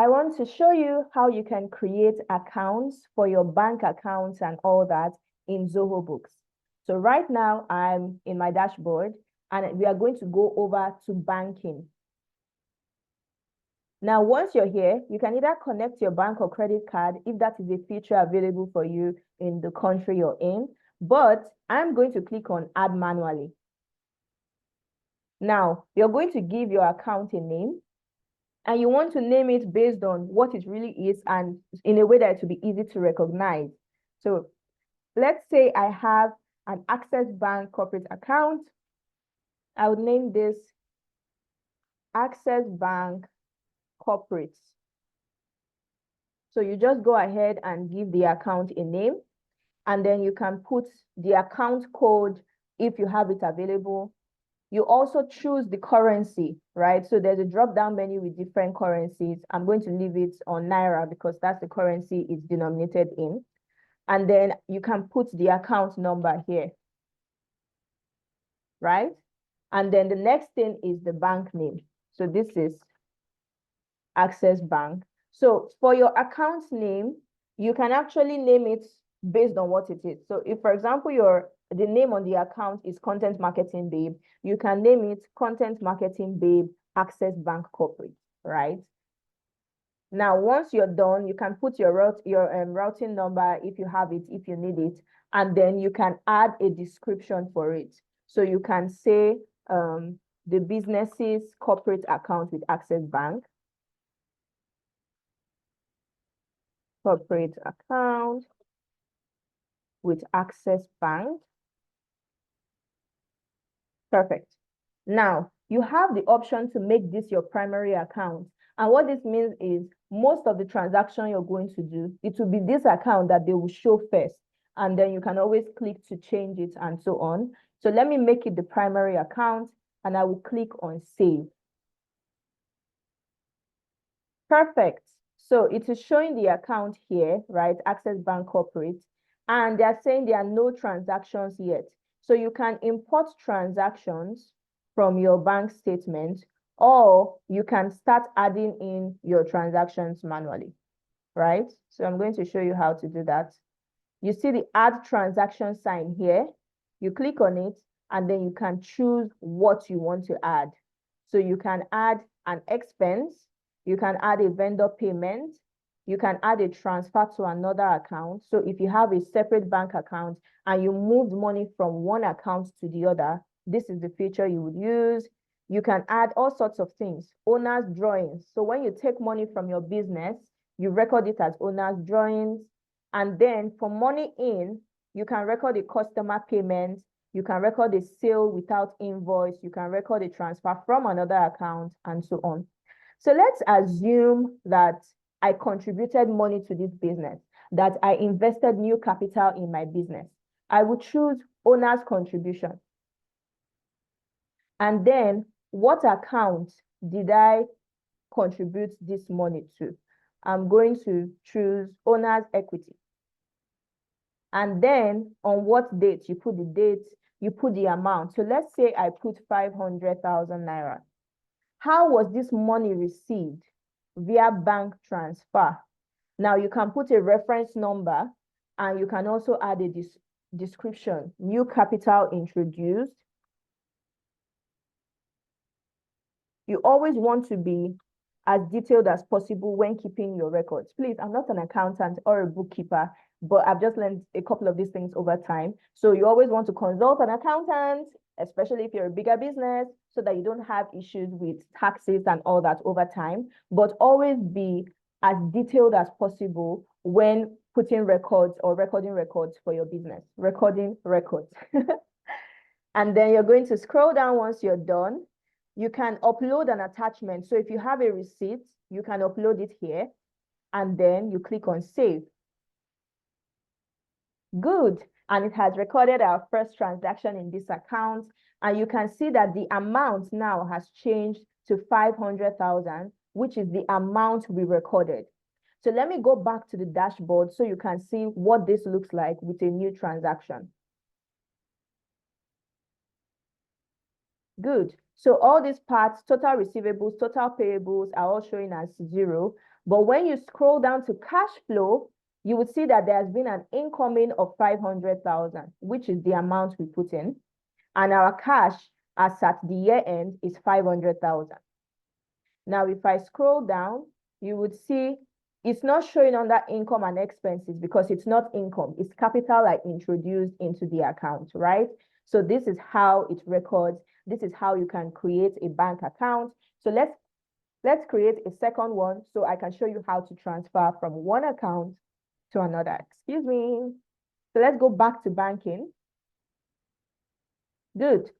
I want to show you how you can create accounts for your bank accounts and all that in ZohoBooks. So right now I'm in my dashboard and we are going to go over to banking. Now, once you're here, you can either connect your bank or credit card if that is a feature available for you in the country you're in, but I'm going to click on add manually. Now, you're going to give your account a name. And you want to name it based on what it really is and in a way that it will be easy to recognize. So let's say I have an Access Bank corporate account. I would name this Access Bank Corporate. So you just go ahead and give the account a name, and then you can put the account code if you have it available. You also choose the currency, right? So there's a drop-down menu with different currencies. I'm going to leave it on Naira because that's the currency it's denominated in. And then you can put the account number here, right? And then the next thing is the bank name. So this is Access Bank. So for your account name, you can actually name it based on what it is. So if, for example, the name on the account is Content Marketing Babe, you can name it Content Marketing Babe Access Bank Corporate, right? Now, once you're done, you can put your routing number if you have it, if you need it, and then you can add a description for it. So you can say the business's corporate account with Access Bank, corporate account with Access Bank. Perfect. Now, you have the option to make this your primary account. And what this means is most of the transaction you're going to do, it will be this account that they will show first. And then you can always click to change it and so on. So let me make it the primary account and I will click on save. Perfect. So it is showing the account here, right? Access Bank Corporate. And they're saying there are no transactions yet. So you can import transactions from your bank statement, or you can start adding in your transactions manually, right? So I'm going to show you how to do that. You see the add transaction sign here. You click on it, and then you can choose what you want to add. So you can add an expense, you can add a vendor payment, you can add a transfer to another account. So if you have a separate bank account and you moved money from one account to the other, this is the feature you would use. You can add all sorts of things. Owner's drawings. So when you take money from your business, you record it as owner's drawings. And then for money in, you can record a customer payment. You can record a sale without invoice. You can record a transfer from another account and so on. So let's assume that I contributed money to this business, that I invested new capital in my business. I would choose owner's contribution. And then what account did I contribute this money to? I'm going to choose owner's equity. And then on what date? You put the date, you put the amount. So let's say I put 500,000 Naira. How was this money received? Via bank transfer. Now you can put a reference number and you can also add a description. New capital introduced. You always want to be as detailed as possible when keeping your records. Please, I'm not an accountant or a bookkeeper, but I've just learned a couple of these things over time. So you always want to consult an accountant, especially if you're a bigger business, so that you don't have issues with taxes and all that over time, but always be as detailed as possible when putting records or recording records for your business, recording records. And then you're going to scroll down once you're done. You can upload an attachment. So if you have a receipt, you can upload it here, and then you click on save. Good. And it has recorded our first transaction in this account. And you can see that the amount now has changed to 500,000, which is the amount we recorded. So let me go back to the dashboard so you can see what this looks like with a new transaction. Good. So all these parts, total receivables, total payables are all showing as 0. But when you scroll down to cash flow, you would see that there has been an incoming of 500,000, which is the amount we put in. And our cash as at the year end is 500,000. Now, if I scroll down, you would see it's not showing under income and expenses because it's not income. It's capital I introduced into the account, right? So this is how it records. This is how you can create a bank account. So let's create a second one so I can show you how to transfer from one account to another. Excuse me. So let's go back to banking. Good.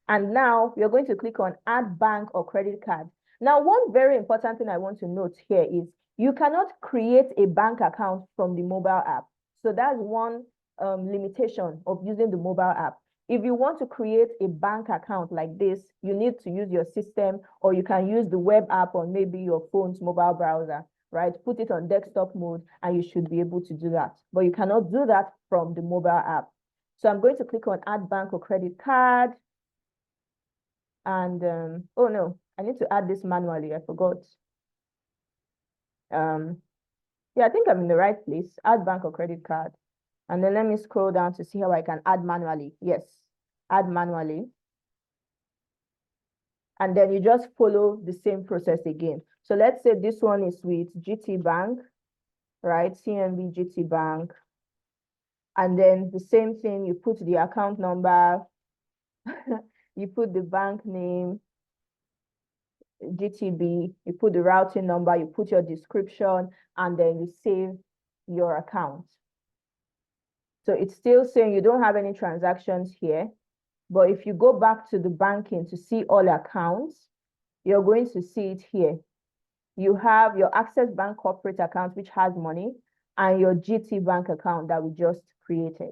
And now we're going to click on add bank or credit card. Now, one very important thing I want to note here is you cannot create a bank account from the mobile app. So that's one limitation of using the mobile app. If you want to create a bank account like this, you need to use your system, or you can use the web app on maybe your phone's mobile browser, right? Put it on desktop mode and you should be able to do that. But you cannot do that from the mobile app. So I'm going to click on add bank or credit card. And, oh no, I need to add this manually, I forgot. Yeah, I think I'm in the right place, add bank or credit card. And then let me scroll down to see how I can add manually. Yes, add manually. And then you just follow the same process again. So let's say this one is with GT Bank, right? CMB GT Bank. And then the same thing, you put the account number, you put the bank name, GTB, you put the routing number, you put your description, and then you save your account. So it's still saying you don't have any transactions here. But if you go back to the banking to see all accounts, you're going to see it here. You have your Access Bank corporate account, which has money, and your GT Bank account that we just created.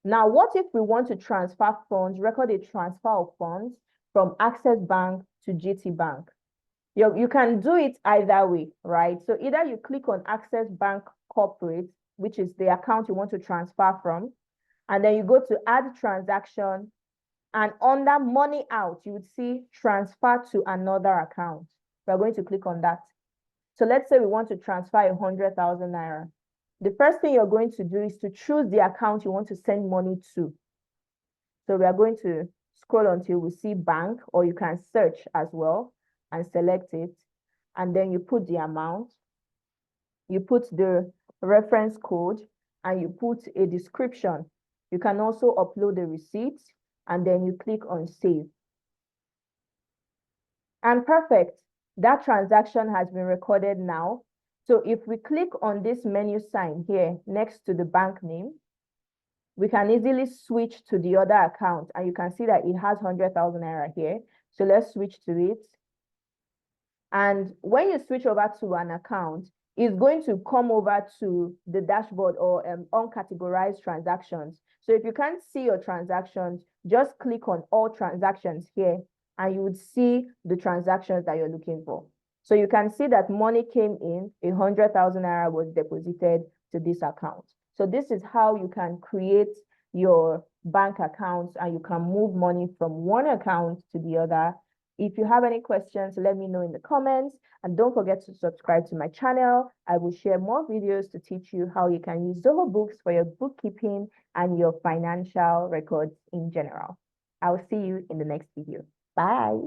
Now, what if we want to transfer funds, record a transfer of funds from Access Bank to GT Bank? You can do it either way, right? So either you click on Access Bank Corporate, which is the account you want to transfer from, and then you go to add transaction, and under money out, you would see transfer to another account. We're going to click on that. So let's say we want to transfer 100,000 naira. The first thing you're going to do is to choose the account you want to send money to. So we are going to scroll until we see bank, or you can search as well and select it. And then you put the amount, you put the reference code, and you put a description. You can also upload the receipt, and then you click on save. And perfect, that transaction has been recorded now. So if we click on this menu sign here next to the bank name, we can easily switch to the other account, and you can see that it has 100,000 naira here. So let's switch to it. And when you switch over to an account, it's going to come over to the dashboard or uncategorized transactions. So if you can't see your transactions, just click on all transactions here, and you would see the transactions that you're looking for. So you can see that money came in, 100,000 naira was deposited to this account. So this is how you can create your bank accounts, and you can move money from one account to the other. If you have any questions, let me know in the comments, and don't forget to subscribe to my channel. I will share more videos to teach you how you can use ZohoBooks for your bookkeeping and your financial records in general. I will see you in the next video. Bye.